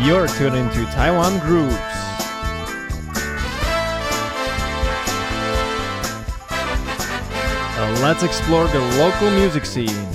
You're tuned into Taiwan Grooves. Let's explore the local music scene.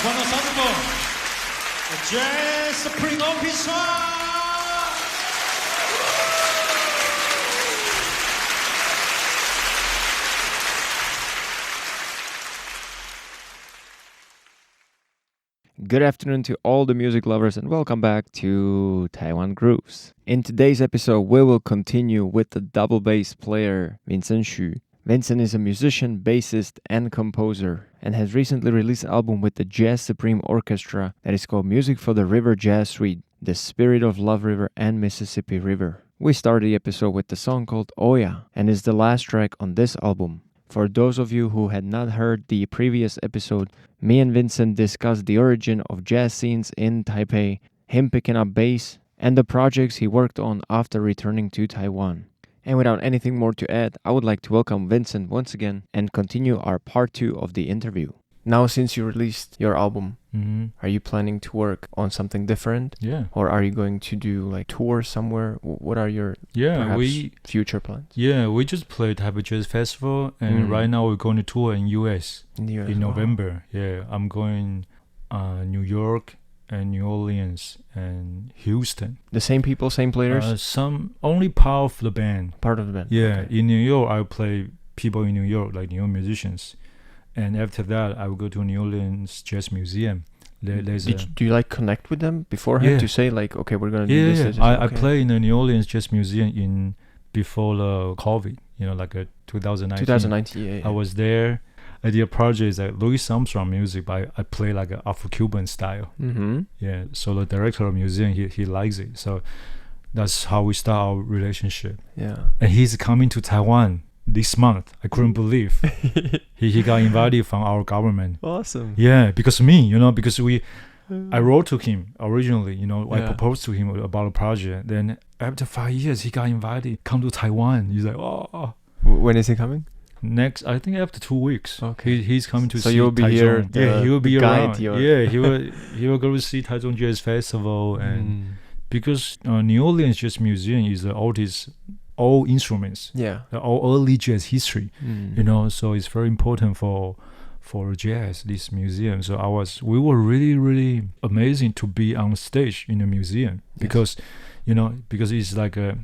观众 Saxophone, the Jazz Spring Orchestra. Good afternoon to all the music lovers and welcome back to Taiwan Grooves. In today's episode, we will continue with the double bass player Vincent Hsu. Vincent is a musician, bassist, and composer, and has recently released an album with the Jazz Supreme Orchestra that is called Music for the River Jazz Suite, The Spirit of Love River and Mississippi River. We started the episode with the song called Oya, and is the last track on this album. For those of you who had not heard the previous episode, me and Vincent discussed the origin of jazz scenes in Taipei, him picking up bass, and the projects he worked on after returning to Taiwan. And without anything more to add, I would like to welcome Vincent once again and continue our part 2 of the interview. Now, since you released your album, are you planning to work on something different? Yeah. Or are you going to do like tours somewhere? What are your future plans? Yeah, we just played Taipei Jazz Festival, and right now we're going to tour in US In the US, in November. Yeah, I'm going New York and New Orleans and Houston. The same people, same players? Some only part of the band. Part of the band. Yeah, Okay. in New York I play people in New York, like New York musicians. And after that, I will go to New Orleans Jazz Museum. Do you like connect with them beforehand to say like, okay, we're gonna do this? I play in the New Orleans Jazz Museum before the COVID. Like 2019. 2019. Yeah. I was there. I did a project like Louis Armstrong music, but I play like an Afro-Cuban style. Yeah. So the director of the museum, he likes it. So that's how we start our relationship. Yeah. And he's coming to Taiwan this month. I couldn't believe he got invited from our government. Awesome. Yeah, because I wrote to him originally. I proposed to him about a project. Then after 5 years, he got invited come to Taiwan. He's like, oh. When is he coming? Next, I think after 2 weeks. Okay. He's coming to see. So you'll be here. Yeah, he will be around. Yeah, he will go to see Taichung Jazz Festival, and because New Orleans Jazz Museum is the oldest. All instruments, all early jazz history, so it's very important for jazz, this museum. So we were really, really amazing to be on stage in the museum because it's like a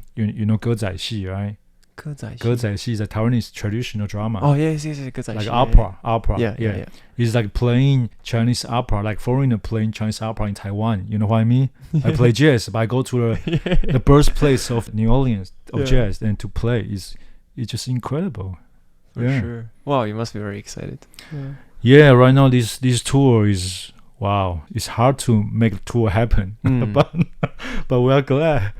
歌仔戏, right? 歌仔戏 is a Taiwanese traditional drama. Oh yes, 歌仔戏 like opera. Yeah. It's like playing Chinese opera, like foreigner playing Chinese opera in Taiwan. You know what I mean? I play jazz, but I go to the birthplace of New Orleans of jazz, and to play it's just incredible. For sure. Wow, you must be very excited. Yeah, right now this tour is wow. It's hard to make the tour happen, but we are glad.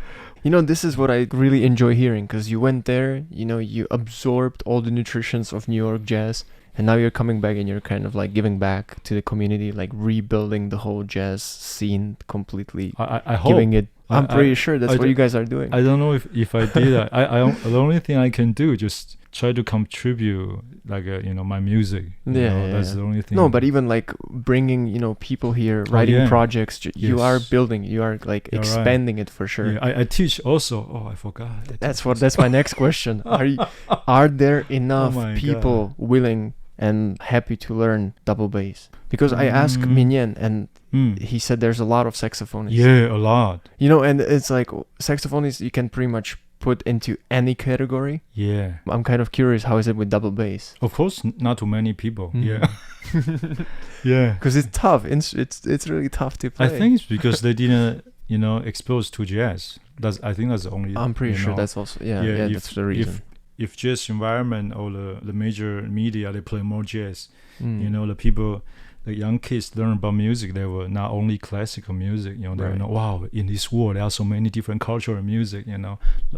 This is what I really enjoy hearing, because you went there, you absorbed all the nutritions of New York jazz, and now you're coming back and you're kind of like giving back to the community, like rebuilding the whole jazz scene completely. I hope. Giving it. I'm pretty sure that's what you guys are doing. I don't know if I did that. The only thing I can do is just try to contribute, like my music. That's the only thing. No, but even like bringing people here, writing projects. You are building. You are like expanding it for sure. Yeah, I teach also. Oh, I forgot. That's my next question. Are there enough people willing and happy to learn double bass? Because I asked Minyan, and he said there's a lot of saxophonists. Yeah, a lot. And it's like saxophonists you can pretty much put into any category. Yeah. I'm kind of curious, how is it with double bass? Of course, not too many people. Yeah. Yeah. Because it's tough. It's really tough to play. I think it's because they didn't, exposed to jazz. I think that's the only. I'm pretty sure that's also that's the reason. If jazz environment or the major media, they play more jazz. The people, the young kids learn about music. They were not only classical music. They know, wow, in this world there are so many different cultural music.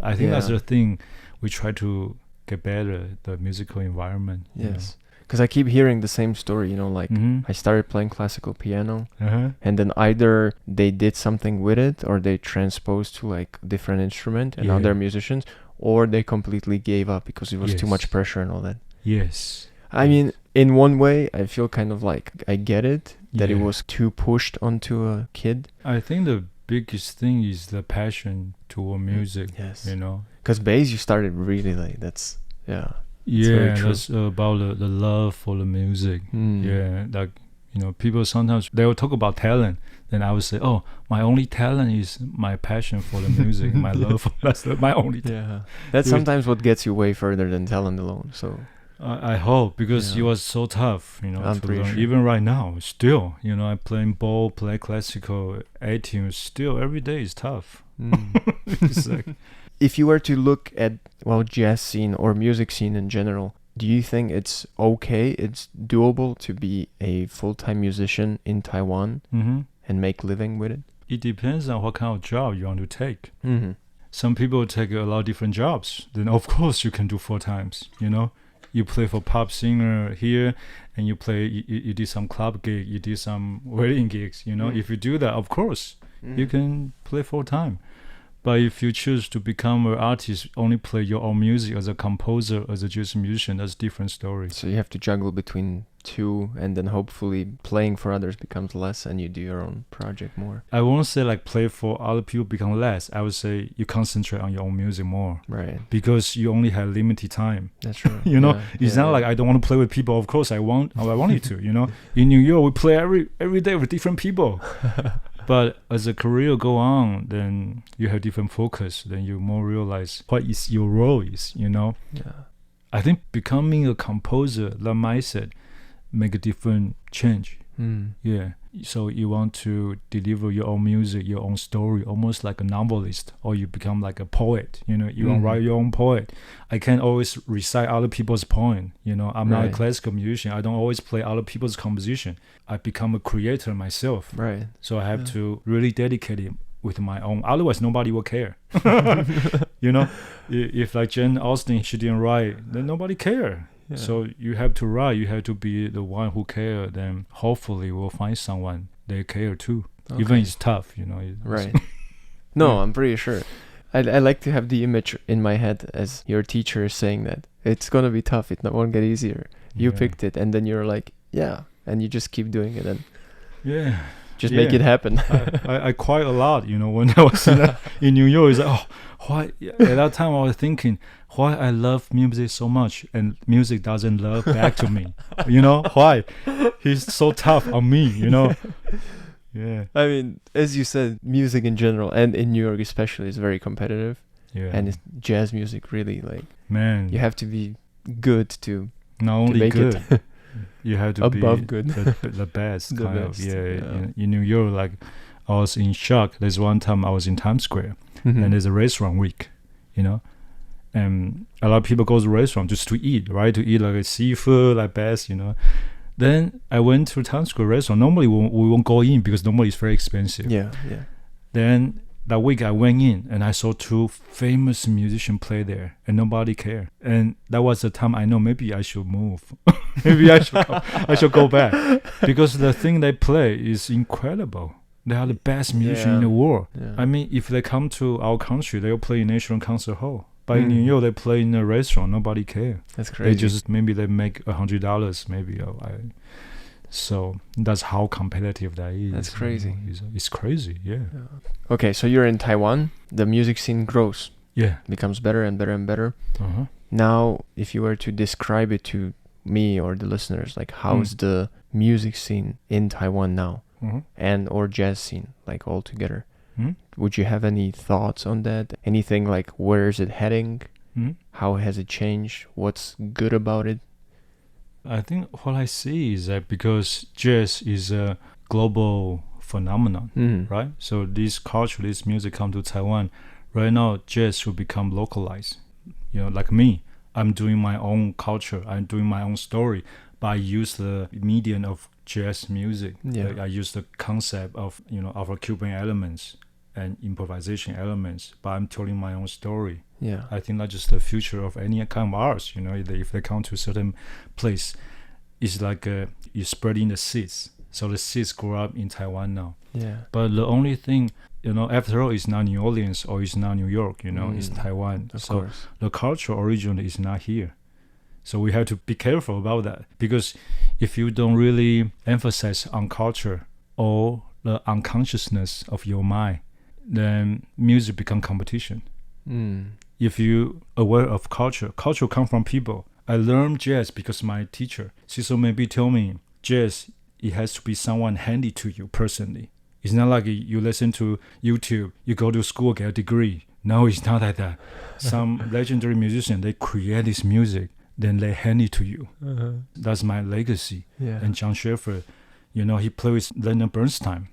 I think that's the thing. We try to get better the musical environment. Yes, because I keep hearing the same story. I started playing classical piano, and then either they did something with it, or they transposed to like different instrument and other musicians, or they completely gave up because it was too much pressure and all that. Yes. I mean, in one way, I feel kind of like I get it, that it was too pushed onto a kid. I think the biggest thing is the passion toward music. Yes. Because bass, you started really late. That's that's about the love for the music. Yeah, like You know, people sometimes they will talk about talent, then I would say, oh, my only talent is my passion for the music, my love. That's my only talent. Yeah, that's sometimes what gets you way further than talent alone. So I hope, because it was so tough, you know, I'm to pretty learn. sure. Even right now, still, you know, I play ball, play classical, A-tunes, still every day is tough. It's like, if you were to look at, well, jazz scene or music scene in general, do you think it's okay, it's doable to be a full-time musician in Taiwan and make living with it? It depends on what kind of job you want to take. Mm-hmm. Some people take a lot of different jobs. Then of course you can do 4 times, you know. You play for pop singer here, and you play, you did some club gig, you did some wedding gigs, you know. If you do that, of course, you can play full time. But if you choose to become an artist, only play your own music as a composer, as a jazz musician, that's a different story. So you have to juggle between two, and then hopefully playing for others becomes less and you do your own project more. I won't say like play for other people become less. I would say you concentrate on your own music more. Right. Because you only have limited time. That's true. You know, it's not like I don't want to play with people. Of course I want you to, you know. In New York, we play every day with different people. But as a career go on, then you have different focus. Then you more realize what is your role is, you know. Yeah. I think becoming a composer, that mindset, make a different change. Yeah. So you want to deliver your own music, your own story, almost like a novelist, or you become like a poet. You know, you want to write your own poet. I can't always recite other people's poem. You know, I'm not a classical musician. I don't always play other people's composition. I become a creator myself. Right. So I have to really dedicate it with my own. Otherwise, nobody will care. You know, if like Jane Austen, she didn't write, then nobody care. Yeah. So you have to write. You have to be the one who care. Then hopefully we'll find someone they care too. Okay. Even it's tough, you know. Right. No, I'm pretty sure. I like to have the image in my head as your teacher is saying that it's gonna be tough. It won't get easier. You picked it, and then you're like, yeah, and you just keep doing it, and just make it happen. I cried a lot, you know, when I was in New York. It's like, oh, why? At that time, I was thinking, why I love music so much, and music doesn't love back to me. You know, why? He's so tough on me, you know. Yeah. I mean, as you said, music in general, and in New York especially, is very competitive. Yeah. And it's jazz music, really, like, man, you have to be good to not only make good. it. You have to above be good. the best The kind best, of. Yeah. In New York, like, I was in shock. There's one time I was in Times Square, and there's a restaurant week, you know, and a lot of people go to the restaurant just to eat, right? To eat like a seafood, like bass, you know. Then I went to Times Square restaurant. Normally we won't go in because normally it's very expensive. Yeah. Then that week I went in and I saw 2 famous musicians play there, and nobody cared. And that was the time I know maybe I should move. Maybe I should go back, because the thing they play is incredible. They are the best musicians in the world. Yeah. I mean, if they come to our country, they'll play in National Concert Hall. But in New York, they play in a restaurant. Nobody cares. That's crazy. Maybe they make $100 maybe. So that's how competitive that is. That's crazy. It's crazy, yeah. Okay, so you're in Taiwan. The music scene grows. Yeah. Becomes better and better and better. Uh-huh. Now, if you were to describe it to me or the listeners, like, how's the music scene in Taiwan now? And or jazz scene, like, all together? Would you have any thoughts on that? Anything like, where is it heading? How has it changed? What's good about it? I think what I see is that because jazz is a global phenomenon, right? So this culture, this music come to Taiwan. Right now, jazz should become localized. You know, like me, I'm doing my own culture. I'm doing my own story. But I use the medium of jazz music. Yeah. Like I use the concept of, you know, Afro-Cuban elements and improvisation elements, but I'm telling my own story. Yeah. I think that's just the future of any kind of arts, you know. If they come to a certain place, it's like you're spreading the seeds. So the seeds grow up in Taiwan now. Yeah. But the only thing, you know, after all, it's not New Orleans or it's not New York, you know, it's Taiwan. Of so course. The cultural origin is not here. So we have to be careful about that, because if you don't really emphasize on culture or the unconsciousness of your mind, then music become competition. If you aware of culture come from people. I learned jazz because my teacher, Cecil maybe told me jazz it has to be someone handy to you personally. It's not like you listen to YouTube, you go to school, get a degree. No, it's not like that. Some legendary musician, they create this music, then they hand it to you. That's my legacy. And John Schaeffer, he played with Leonard Bernstein,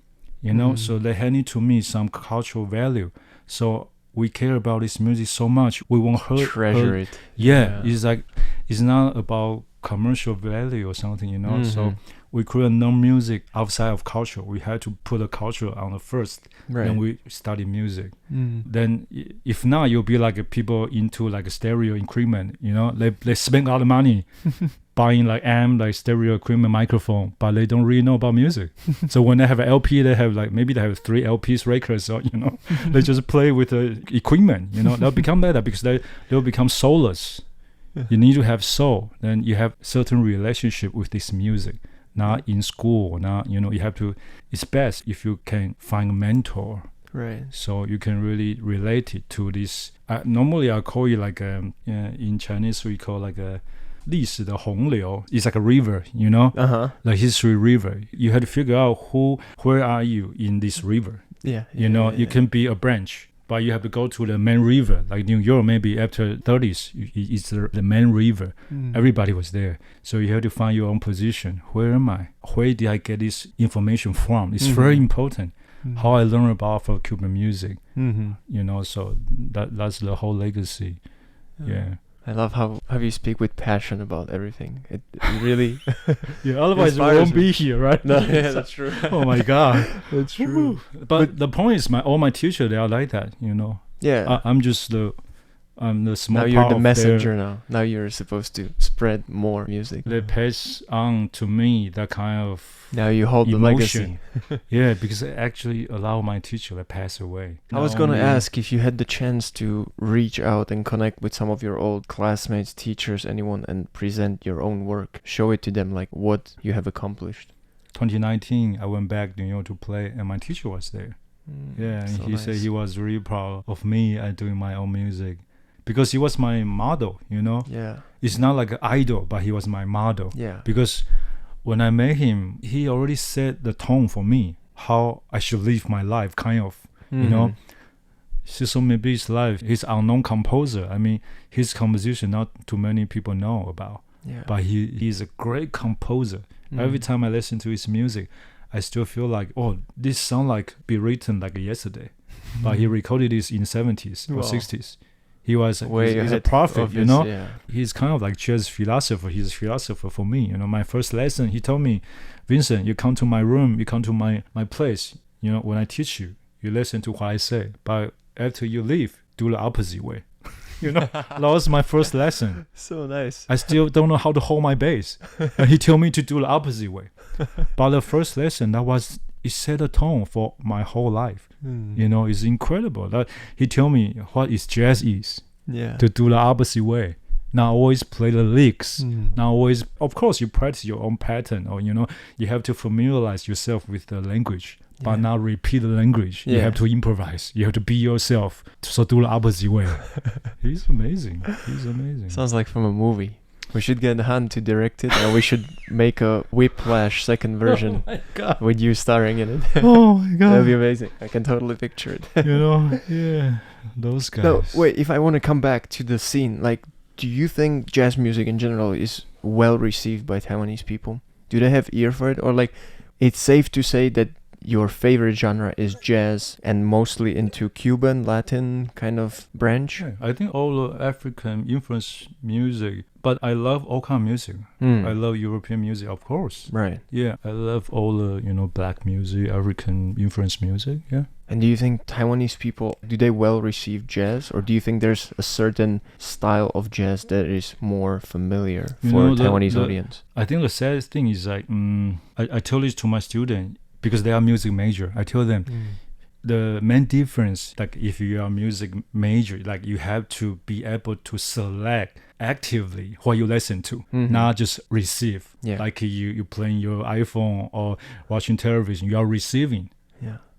so they hand it to me, some cultural value. So we care about this music so much, we won't treasure it. It's like, it's not about commercial value or something, so we create no music outside of culture. We had to put the culture on the first, then we study music. Then if not, you'll be like people into like a stereo equipment, they spend a lot of money buying like amp, like stereo equipment, microphone, but they don't really know about music. So when they have an LP, they have like, maybe they have 3 LPs records, or they just play with the equipment. They'll become better because they'll become soulless. You need to have soul, then you have certain relationship with this music. Not in school, you have to, it's best if you can find a mentor. Right. So you can really relate it to this. Normally I call it like, in Chinese we call like a 历史的洪流. It's like a river, like history river. You have to figure out where are you in this river. You can be a branch, but you have to go to the main river. Like New York, maybe after 30s, it's the main river. Everybody was there. So you have to find your own position. Where am I? Where did I get this information from? It's very important. How I learn about Afro-Cuban music. So that's the whole legacy. I love how you speak with passion about everything. It really otherwise we won't be here, right? No, that's true. Oh my God, that's true. But the point is, all my teachers, they are like that, I'm just I'm the small. Now you're the messenger. Now you're supposed to spread more music. They pass on to me that kind of. Now you hold emotion. The legacy. Because I actually allow my teacher to pass away. I was going to ask if you had the chance to reach out and connect with some of your old classmates, teachers, anyone, and present your own work. Show it to them, like what you have accomplished. 2019, I went back to New York to play, and my teacher was there. And so he said he was really proud of me and doing my own music. Because he was my model, It's not like an idol, but he was my model. Because when I met him, he already set the tone for me, how I should live my life, kind of, So maybe his life, he's an unknown composer. I mean, his composition, not too many people know about. But he's a great composer. Every time I listen to his music, I still feel like, this sound like be written like yesterday. But he recorded this in 70s or 60s. He's a prophet, He's kind of like jazz philosopher. He's a philosopher for me. My first lesson, he told me, Vincent, you come to my room, you come to my place. When I teach you, you listen to what I say. But after you leave, do the opposite way. That was my first lesson. So nice. I still don't know how to hold my bass. And he told me to do the opposite way. But the first lesson, it set a tone for my whole life. It's incredible. That he told me what jazz is. To do the opposite way. Not always play the licks. Not always. Of course, you practice your own pattern, or you have to familiarize yourself with the language, but not repeat the language. You have to improvise. You have to be yourself. So do the opposite way. He's amazing. Sounds like from a movie. We should get Han to direct it, and we should make a Whiplash second version with you starring in it. Oh my God. That'd be amazing. I can totally picture it. Those guys. No, wait, if I want to come back to the scene, like, do you think jazz music in general is well received by Taiwanese people? Do they have ear for it? Or like, it's safe to say that your favorite genre is jazz and mostly into Cuban, Latin kind of branch? I think all the African influence music, but I love all kind of music. I love European music, of course. Right. Yeah, I love all the, black music, African influence music, And do you think Taiwanese people, do they well receive jazz? Or do you think there's a certain style of jazz that is more familiar for a Taiwanese audience? I think the saddest thing is like, I tell this to my students, because they are music major. I tell them the main difference, like if you are music major, like you have to be able to select actively what you listen to, not just receive. Like you playing your iPhone or watching television, you are receiving.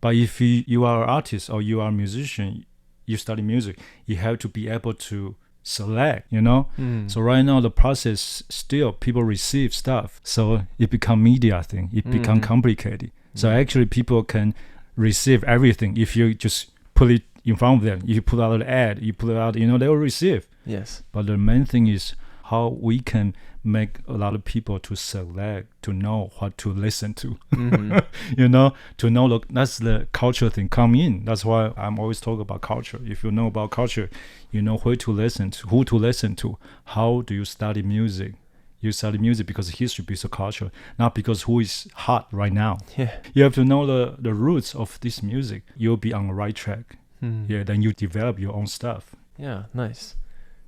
But if you are an artist or you are a musician, you study music, you have to be able to select, So right now the process still people receive stuff, so it become media thing. It become complicated. So actually people can receive everything if you just put it in front of them. If you put out an ad, you put it out, they will receive. Yes. But the main thing is how we can make a lot of people to select, to know what to listen to, to know that's the culture thing come in. That's why I'm always talking about culture. If you know about culture, you know where to listen to, who to listen to. How do you study music? You study music because history is a culture, not because who is hot right now. Yeah. You have to know the roots of this music. You'll be on the right track. Yeah, then you develop your own stuff. Yeah, nice.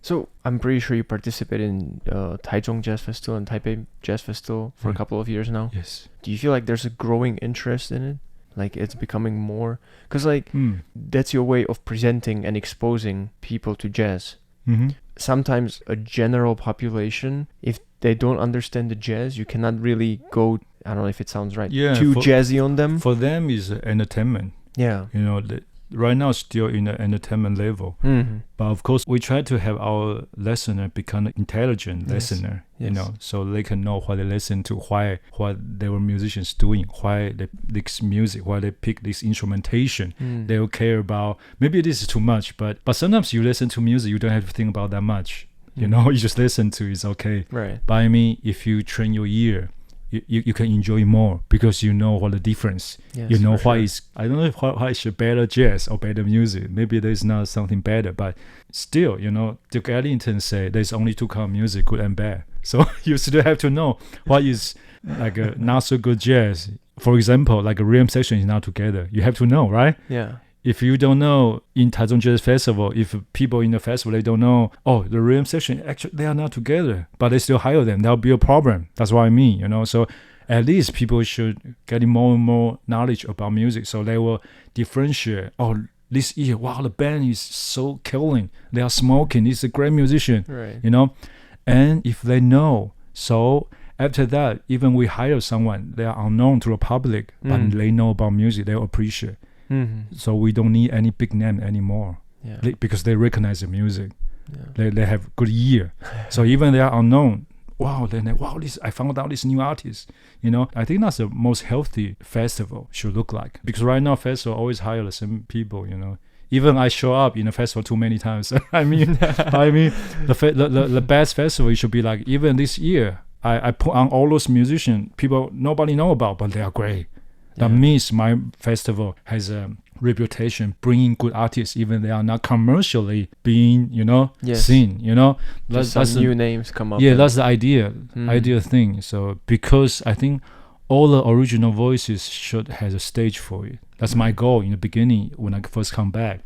So I'm pretty sure you participated in Taichung Jazz Festival and Taipei Jazz Festival for a couple of years now. Yes. Do you feel like there's a growing interest in it? Like it's becoming more? Because that's your way of presenting and exposing people to jazz. Sometimes a general population, if they don't understand the jazz, you cannot really go, I don't know if it sounds right, too jazzy on them. For them is entertainment. Yeah. Right now still in the entertainment level. But of course we try to have our listener become an intelligent listener, so they can know what they listen to, what their musicians doing, why they pick music, why they pick this instrumentation. They will care about, maybe this is too much, but sometimes you listen to music, you don't have to think about that much. You just listen to it's okay. Right. But I mean, if you train your ear, you can enjoy more because you know what the difference. Yes, Why is, I don't know why it's better jazz or better music. Maybe there's not something better, but still, Duke Ellington said there's only two kind of music, good and bad. So you still have to know what is like a not so good jazz. For example, like a rhythm section is not together. You have to know, right? Yeah. If you don't know in Taichung Jazz Festival, if people in the festival, they don't know, the rhythm section, actually, they are not together, but they still hire them. That'll be a problem. That's what I mean, So at least people should get more and more knowledge about music, so they will differentiate. This year, wow, the band is so killing. They are smoking. He's a great musician, right. And if they know, so after that, even we hire someone, they are unknown to the public, but they know about music, they appreciate. So we don't need any big name anymore, because they recognize the music. They have good ear. So even they are unknown, I found out this new artist. I think that's the most healthy festival should look like. Because right now festival always hire the same people. Even I show up in a festival too many times. I mean, the best festival should be like, even this year, I put on all those musicians people nobody know about, but they are great. That means my festival has a reputation bringing good artists, even they are not commercially being, seen. That's new names come up. Yeah, that's the ideal thing. So because I think all the original voices should have a stage for it. That's my goal in the beginning when I first come back.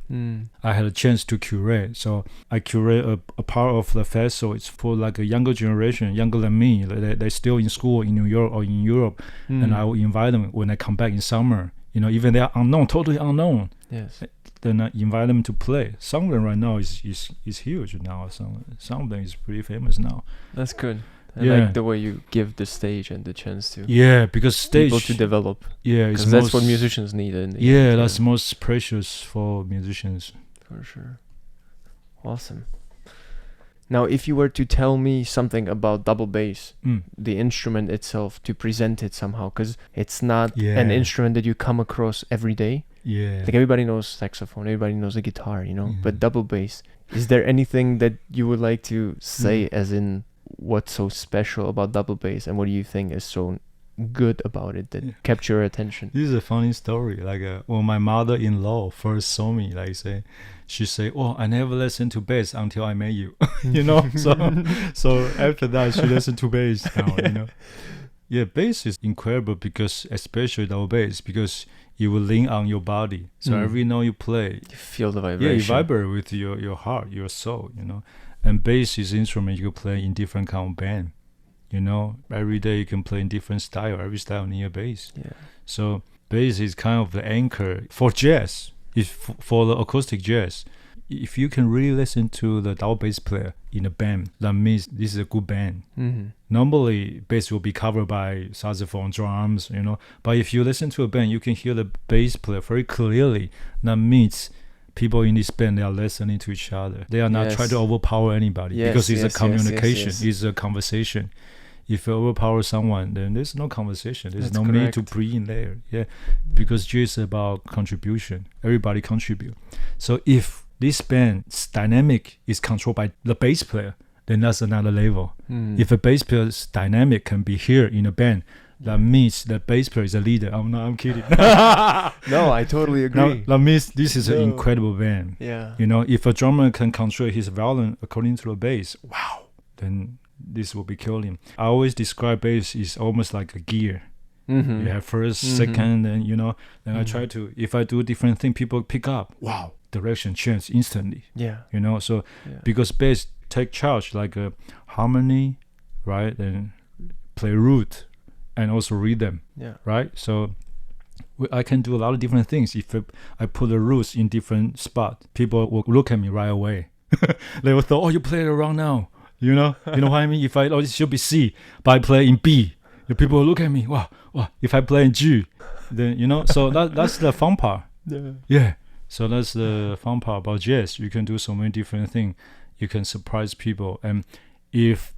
I had a chance to curate. So I curate a part of the festival. It's for like a younger generation, younger than me. They're still in school in New York or in Europe. And I will invite them when I come back in summer. Even they are unknown, totally unknown. Yes. Then I invite them to play. Some of them right now is huge now. Some of them is pretty famous now. That's good. I like the way you give the stage and the chance to because stage people to develop. Yeah, because that's what musicians need. That's most precious for musicians. For sure. Awesome. Now, if you were to tell me something about double bass, the instrument itself, to present it somehow, because it's not an instrument that you come across every day. Yeah. Like everybody knows saxophone, everybody knows the guitar, but double bass. Is there anything that you would like to say as in what's so special about double bass, and what do you think is so good about it that capture your attention? This is a funny story. Like when my mother-in-law first saw me, she said, I never listened to bass until I met you. So after that she listened to bass now. Bass is incredible, because especially double bass, because you will lean on your body, so every note you play, you feel the vibration. You vibrate with your heart, your soul. And bass is an instrument you can play in different kind of band. Every day you can play in different style. Every style needs a bass. Yeah. So bass is kind of the anchor for jazz. If for the acoustic jazz, if you can really listen to the double bass player in a band, that means this is a good band. Normally, bass will be covered by saxophone, drums, But if you listen to a band, you can hear the bass player very clearly. That means people in this band, they are listening to each other. They are not trying to overpower anybody because it's a communication, it's a conversation. If you overpower someone, then there's no conversation. There's no need to bring in there. Yeah, because jazz is about contribution. Everybody contribute. So if this band's dynamic is controlled by the bass player, then that's another level. If a bass player's dynamic can be here in a band, that means the bass player is a leader. I'm kidding. No, I totally agree. That means this is an incredible band. Yeah. You know, if a drummer can control his violin according to the bass, wow, then this will be killing. I always describe bass is almost like a gear. You have first, second, and then I try to, if I do different thing, people pick up. Wow, direction change instantly. Yeah. So because bass take charge like a harmony, right? And play root and also rhythm. Yeah. Right? So I can do a lot of different things. If I put the roots in different spot, people will look at me right away. They will thought, oh, you played it wrong now. You know what I mean? If it should be C, but I play in B, the people will look at me. Wow. If I play in G, then so that's the fun part. Yeah. So that's the fun part about jazz. You can do so many different things. You can surprise people, and if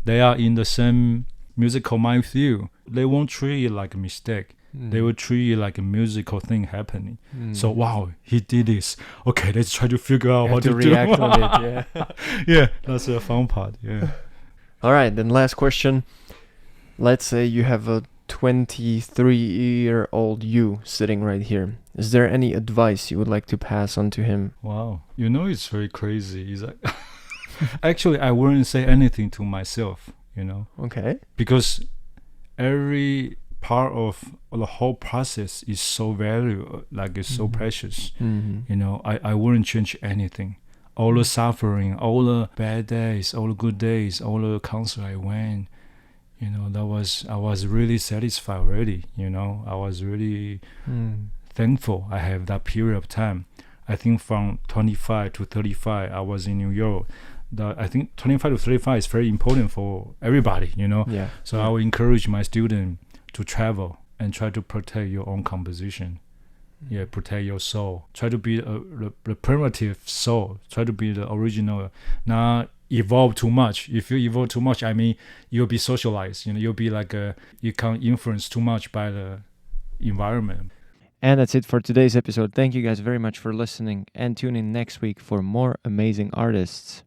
they are in the same musical mind with you, they won't treat it like a mistake. They will treat it like a musical thing happening. So wow, he did this. Okay, let's try to figure out how to react on it. Yeah. Yeah, that's the fun part. Yeah. All right, then last question. Let's say you have a 23-year-old you sitting right here. Is there any advice you would like to pass on to him? Wow, it's very crazy. It's like actually, I wouldn't say anything to myself. Okay. Because every part of the whole process is so valuable, like it's so precious. I wouldn't change anything. All the suffering, all the bad days, all the good days, all the concert I went, I was really satisfied already. I was really thankful I have that period of time. I think from 25 to 35 I was in New York. I think 25 to 35 is very important for everybody. So I would encourage my students to travel and try to protect your own composition. Protect your soul. Try to be the primitive soul. Try to be the original. Not evolve too much. If you evolve too much, I mean, you'll be socialized. You'll be like you can't influence too much by the environment. And that's it for today's episode. Thank you guys very much for listening, and tune in next week for more amazing artists.